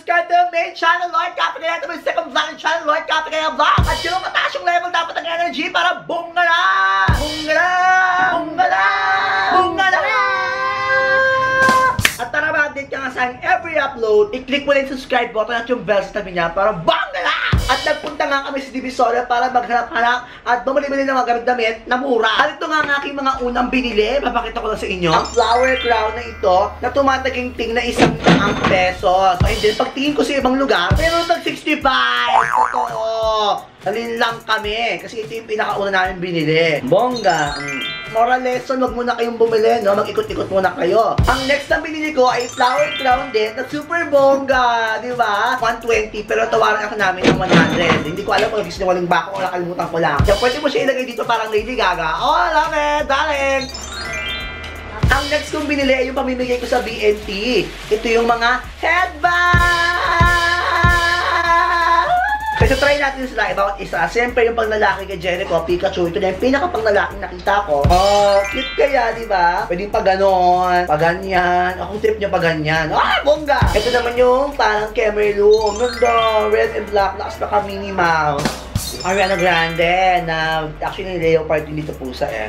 subscribe to the main channel, Lord Captain, to my second vlog channel, Lord Captain Vlog. At yung mataas yung level dapat ng energy para bunga na! Bunga na! Bunga na! Bunga na! At tara mag-update ka nga sa every upload, i-click mo lang yung subscribe button at yung bell sa tabi niya para bunga na! At nagpunta nga kami sa Divisoria para maghanap-hanap at bumili-bili ng mga gamit-damit na mura. At ito nga ang aking mga unang binili, papakita ko lang sa inyo. Ang flower crown na ito na tumataging-ting na 100 pesos. And then pagtingin ko sa ibang lugar, meron tag 65! Totoo! Halin lang kami kasi ito yung pinakauna namin binili. Bongga! Moral lesson, wag muna kayong bumili, no? Mag-ikot-ikot muna kayo. Ang next na binili ko ay flower crown din na super bongga, di ba? 120, pero tawaran ako namin ng 100. Hindi ko alam kung nagsisinungaling ba ako o nakalimutan ko lang. Kaya pwede mo siya ilagay dito parang Lady Gaga. Oh, love it, darling! Ang next kong binili ay yung pamimigay ko sa BNT. Ito yung mga headband! Kasi try natin sila bawat isa. Siyempre yung panglalaki kay Jericho, Pikachu, ito na yung pinaka-panglalaking nakita ko. Oh, cute kaya, di ba? Pwedeng pa ganon, pa ganyan. Akong tip niya pa ganyan. Ah, bongga! Ito naman yung parang Camerlu. Ang ganda, red and black, lakas na ka Minnie Mouse. Ariana Grande, na actually leopard yung dito pusa eh.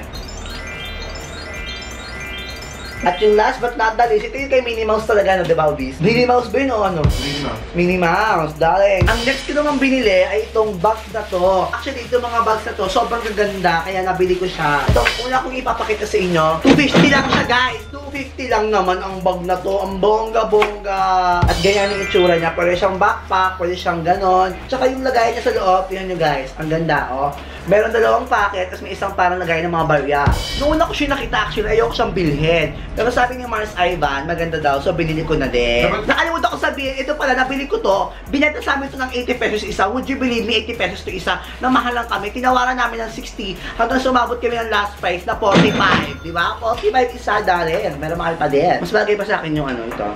At yung last but not the least, ito yung kay Minnie Mouse talaga, no, diba, Obis? Minnie Mouse ba yun o ano? Minnie Mouse. Minnie Mouse, darling. Ang next ko naman binili ay itong box na to. Actually, itong mga bags na to, sobrang gaganda, kaya nabili ko siya. Ito, una kong ipapakita sa inyo. 250 lang siya, guys. 250 lang naman ang bag na to. Ang bongga-bongga. At ganyan yung itsura niya. Pwede siyang backpack, pwede siyang ganon. Tsaka yung lagay niya sa loob, yun nyo guys. Ang ganda, oh. Meron dalawang packet, tapos may isang parang lagay ng mga barya. Noong una ko siya nakita, actually, ayoko siyang bilhin. Pero sabi ni Mars Ivan, maganda daw, so binili ko na din. Nakalimutan ko sabihin, ito pala, nabili ko to, binenta sa amin ito ng 80 pesos isa. Would you believe me, 80 pesos to isa, na mahal lang kami. Tinawaran namin ng 60, hanggang sumabot kami ng last price na 45, di ba? 45 isa, darling. Meron mahal pa din. Mas bagay pa sa akin yung ano, ito.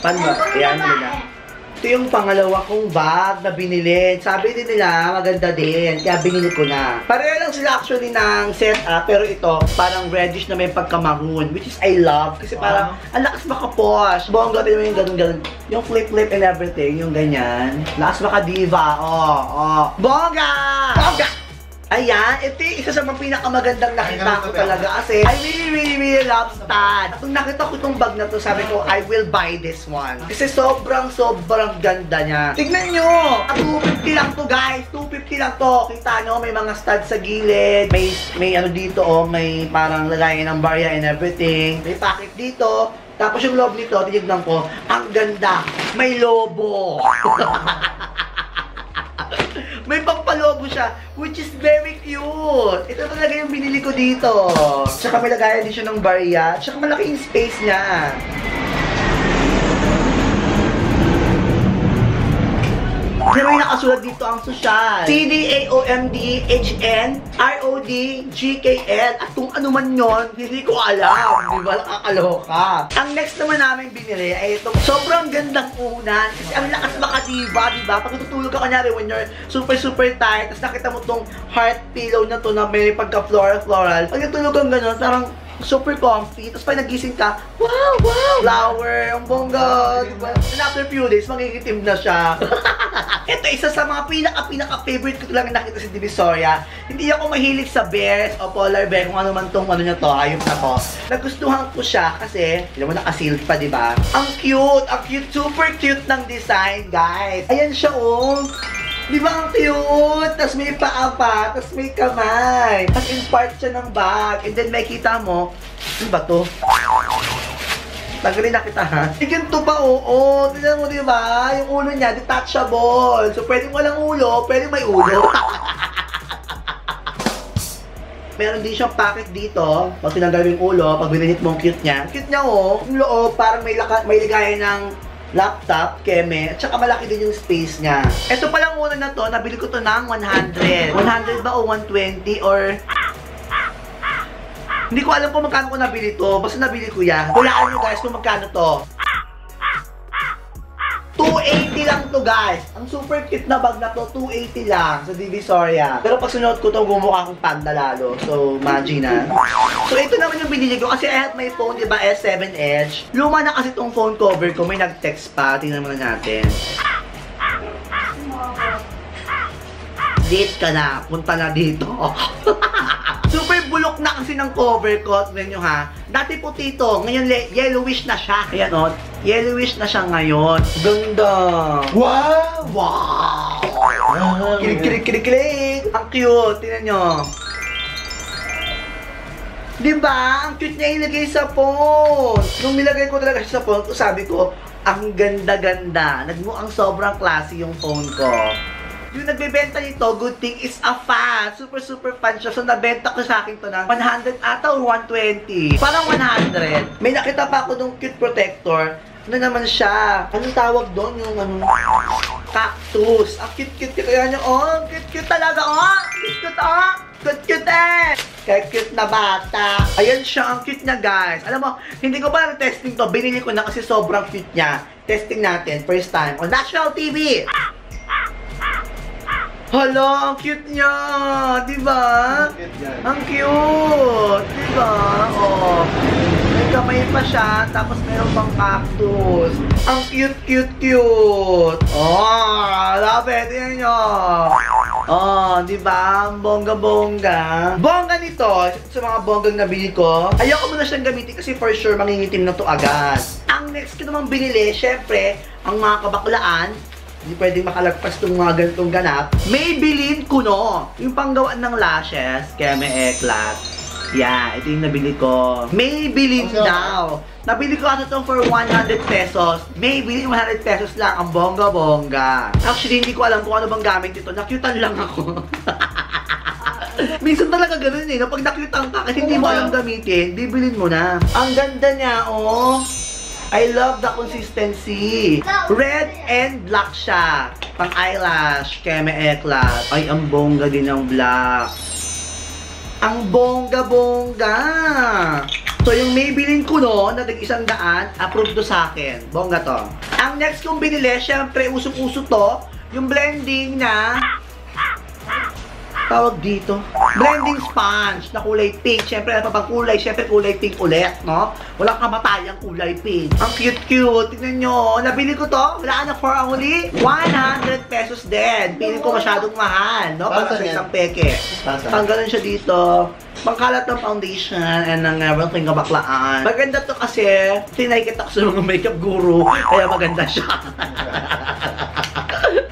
Paano ba? Ayan, nila. Ito yung pangalawa kong bag na binili. Sabi din nila, maganda din. Kaya binili ko na. Pareho lang sila actually ng setup. Pero ito, parang reddish na may pagka-maroon. Which is I love. Kasi parang, ang lakas maka-posh. Bongga din mo yung ganun-ganun. Yung flip-flip and everything. Yung ganyan. Lakas maka-diva. Oh. Bongga! Bongga! Ayan, ito yung isa sa mga pinakamagandang nakita ko talaga kasi I really love Stan. Nung nakita ko itong bag na to, sabi ko, I will buy this one. Kasi sobrang ganda niya. Tignan nyo! 250 lang to guys, 250 lang to. Kita nyo, may mga studs sa gilid. May ano dito, oh, may parang lagayan ng barya and everything. May packet dito. Tapos yung loob nito, tinignan ko, ang ganda. May lobo. May pampalobo siya, which is very cute. Ito talaga yung binili ko dito. Tsaka may lagayan din siya ng barya. Tsaka malaki yung space niya. Pero may nakasulat dito ang social. CDAOMDHNRODGKL. At kung ano man yun, hindi ko alam. Di ba? Nakakaloka. Ang next naman namin binili ay itong sobrang gandang unan. Kasi ang lakas makadiba, di ba? Pag tutulog ka kanyari when you're super tight, tapos nakita mo tong heart pillow na to na may pagka-floral. Pag natulog kang gano'n, parang super comfy. Tapos pag nagising ka, wow! Flower! Ang bongga! Diba? And after few days, magigitim na siya. Ito, isa sa mga pinaka-favorite ko lang nakita sa Divisoria. Hindi ako mahilig sa bears o polar bear, kung ano man tong ano niya to, ayun na to. Nagustuhan ko siya kasi, hindi mo naka-sealed pa, diba? Ang cute! Ang cute! Super cute ng design, guys! Ayan siya, oh! Di ba ang cute? Tapos may paa pa, tapos may kamay. Tapos in part siya ng bag. And then may kita mo, ano ba to? Tagalin na kita ha. Ganito pa, oo. Tignan mo, di ba? Yung ulo niya, detachable. So pwedeng walang ulo, pwedeng may ulo. Meron din siyang packet dito. Pag tinanggal yung ulo, pag binanit mo ang cute niya. Cute niya, oh. Yung loob, parang may ligayan ng laptop, keme, at saka malaki din yung space niya. Ito palang una na to, nabili ko to ng 100. 100 ba o 120 or... Hindi ko alam kung magkano ko nabili to. Basta nabili ko yan. Hulaan nyo guys kung magkano to. 280 lang to guys. Ang super cute na bag na to, 280 lang sa Divisoria. Pero pag sinuot ko to, gumukha akong panda lalo. So, imagine na. So, ito naman yung binili ko kasi I have my phone, diba, S7 Edge. Luma na kasi tong phone cover ko, may nag-text pa. Tingnan muna natin. Late ka na, punta na dito. Super bulok na kasi ng cover ko. Tignan nyo ha. Dati puti ito, ngayon yellowish na siya. Ayan o, yellowish na siya ngayon. Ganda. Wow! Wow! Kilig. Ang cute, tignan nyo. Diba? Ang cute niya ilagay sa phone. Nung nilagay ko talaga siya sa phone, sabi ko, ang ganda-ganda. Nagmuang sobrang classy yung phone ko. Yung nagbebenta nito, good thing is a fan. Super fan siya. So, nabenta ko sa akin to ng 100 ata o 120. Parang 100. May nakita pa ako ng cute protector. Ano naman siya? Anong tawag doon? Yung ano? Cactus. Ang cute. Kaya niya, oh, cute talaga, oh. Cute eh. Kaya cute na bata. Ayan siya, ang cute niya guys. Alam mo, hindi ko pa na-testing to. Binili ko na kasi sobrang cute niya. Testing natin, first time, on National TV. Hala, ang cute niya! Diba? Ang cute! Diba? Oh. May kamay pa siya, tapos meron pang cactus. Ang cute! Oh, love it! Tingnan nyo! Oh, diba? Ang bongga-bongga. Bongga nito, sa mga bonggang nabili ko, ayoko muna siyang gamitin kasi for sure mangingitim na to agad. Ang next ko namang binili, syempre, ang mga kabaklaan, hindi pwedeng makalagpas itong mga ganitong ganap. Maybelline Kuno. Yung panggawaan ng lashes. Kaya may eclat. Yeah, ito yung nabili ko. Maybelline daw. Nabili ko ito for 100 pesos. Maybelline 100 pesos lang. Ang bongga-bongga. Actually, hindi ko alam kung ano bang gamit ito. Nakyutan lang ako. Minsan talaga ganun eh. Pag nakyutan ka kasi hindi mo alam gamitin, bibilin mo na. Ang ganda niya, oh. I love the consistency. Red and black siya. Pang eyelash. Kaya may eclat. Ay, ang bongga din ng black. Ang bongga-bongga. So, yung Maybelline Kuno na tig-100, approve to sa akin. Bongga to. Ang next kong binili, syempre, usok-uso to. Yung blending na tawag dito, blending sponge na kulay pink. Siyempre, ano pa bang kulay? Siyempre, kulay pink ulit, no? Walang kamatayang kulay pink. Ang cute. Tignan nyo. Nabili ko to. Wala na for only 100 pesos din. Piling ko masyadong mahal, no? Para sa isang peke. Tanggalan siya dito. Pangkalat ng foundation and ng everything kabaklaan. Maganda to kasi tinakita ko sa mga makeup guru. Kaya maganda siya.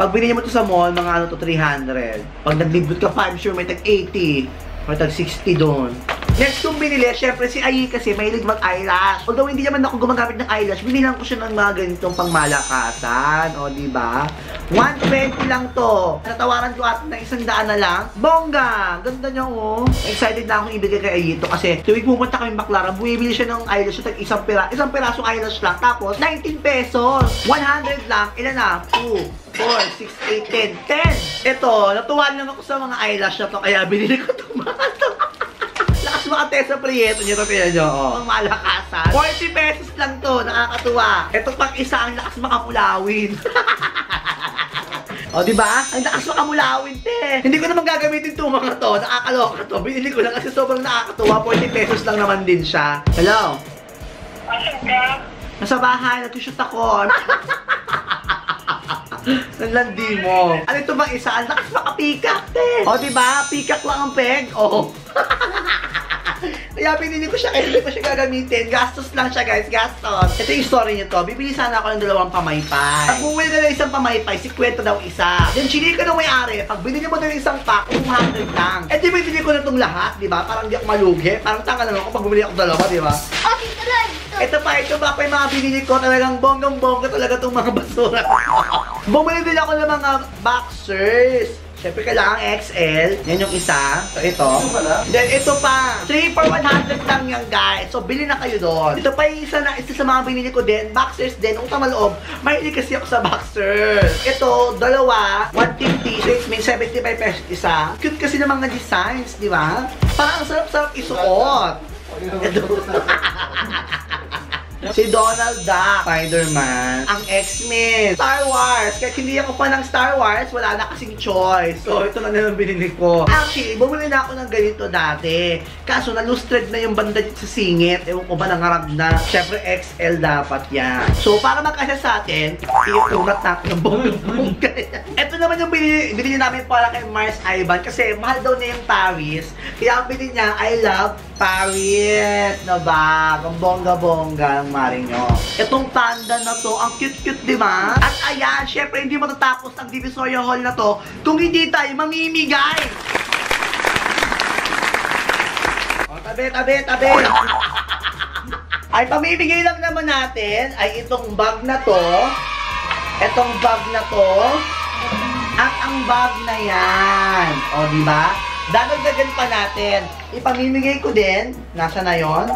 Pag binili mo to sa mall, mga ano to, 300. Pag nag-libot ka pa, I'm sure may tag-80. May tag-60 doon. Next kong binili, syempre si Ayi kasi mahilig mag-eyelash. Although hindi naman ako gumagamit ng eyelash, binilang ko siya ng mga ganitong pangmalakasan. O, diba? 120 lang to. Natawaran ko at na 100 na lang. Bongga! Ganda niya, oh. Excited na akong ibigay kay Ayi to kasi tuwing pumunta kami Baclaran, bumibili siya ng eyelash at isang pirasong eyelash lang. Tapos, 19 pesos. 100 lang. Ilan na? 2, 4, 6, 8, 10. 10. Ito, natuwa lang ako sa mga eyelash na to kaya binili ko itong mga to. Lakas mga Tessa Prieto nyo, tingnan nyo, oh. Ang malakasan. 40 pesos lang to, nakakatuwa. Ito pang isa, ang lakas makapulawin. O, diba? Ang lakas makamulawin, te. Hindi ko naman gagamitin itong mga to, nakakaloka to. Binili ko lang kasi sobrang nakakatuwa, 40 pesos lang naman din siya. Hello? Nasa bahay, nag-shoot ako. Nanlandi mo. Ano ito bang isa? Ang lakas makapikak, te. O, diba? Pikak lang ang peg. O. Kaya pinili ko siya, kaya hindi ko siya gagamitin. Gastos lang siya, guys. Gastos. Ito yung story nito. Bibili sana ako ng 2 pamaypay. Pag bumili ka ng isang pamaypay, 50 daw isa. Then, chili ka ng may-ari. Pag binili mo ng isang pack, 200 lang. Eh, di ba binili ko na itong lahat, di ba? Parang di ako malugi. Parang tanga lang ako pag bumili ako 2, di ba? Ito pa yung mga binili ko. Talagang bonggang-bongga talaga itong mga basura. Bumili din ako ng mga boxers. Siyempre, kailangan XL. Yan yung isa. So, ito. Then, ito pa. 3 for 100 lang yan, guys. So, bili na kayo doon. Ito pa yung isa sa mga binili ko din. Boxers din. Utang maloob. Mahilig kasi ako sa boxers. Ito, 2. 150. So, it means 75 pesos isa. Cute kasi ng mga designs, di ba? Parang ang sarap-sarap isuot. Ito. Si Donald Duck, Spider-Man, ang X-Men, Star Wars. Kahit hindi ako fan ng Star Wars, wala na kasing choice. So, ito na nalang binili ko. Actually, bumili na ako ng ganito dati. Kaso, nalustrad na yung banda dito sa singit. Ewan ko ba, nangarap na. Siyempre, XL dapat yan. So, para magkasya sa atin, iulat natin ng bongga. Ito naman yung binili namin para kay Mars Ivan. Kasi, mahal daw na yung Paris. Kaya ang binili niya, I love Paris. Diba? Ang bongga-bongga ng mari nyo. Itong panda na to, ang cute-cute, diba? At ayan, syempre, hindi matatapos ang Divisoria Hall na to kung hindi tayo mamimigay. O, tabi. Ay, pamimigay lang naman natin ay itong bag na to. Itong bag na to. At ang bag na yan. O, diba? Dadagdagan pa natin. Ipamimigay ko din. Nasa na yon?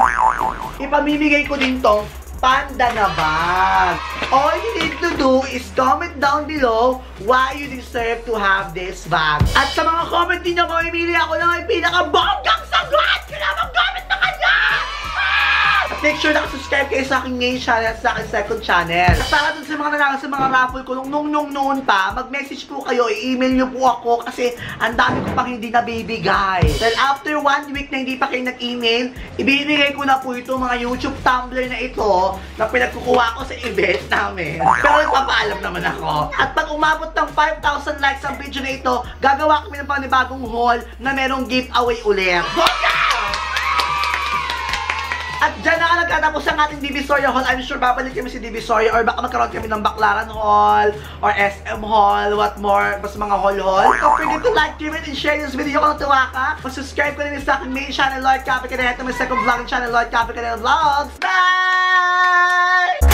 Ipamimigay ko din tong panda na bag. All you need to do is comment down below why you deserve to have this bag. At sa mga comment din nyo, mamimili ako ng ay pinaka-bonggang sagot! Kailangan comment na kanya! At make sure nakasubscribe kayo sa aking main channel at sa aking second channel. At para dun sa mga nanalo sa mga raffle ko nung noon pa, mag-message po kayo, i-email nyo po ako kasi ang dami ko pang hindi nabibigay. Then after 1 week na hindi pa kayo nag-email, ibibigay ko na po ito mga YouTube tumbler na ito na pinagkukuha ko sa event namin. Pero nagpapaalam naman ako. At pag umabot ng 5,000 likes ang video na ito, gagawa kami ng panibagong haul na merong giveaway ulit. Bongga! At dyan na nagtatapos ang ating Divisoria Hall. I'm sure babalik kami si Divisoria or baka magkaroon kami ng Baclaran Hall or SM Hall, what more, basta mga hall-hall. Don't forget to like, comment, and share this video kung natuwa ka. Mag-subscribe ka rin sa aking main channel, Lloyd Cafe Caneta, my second vlogging channel, Lloyd Cafe Caneta Vlogs. Bye!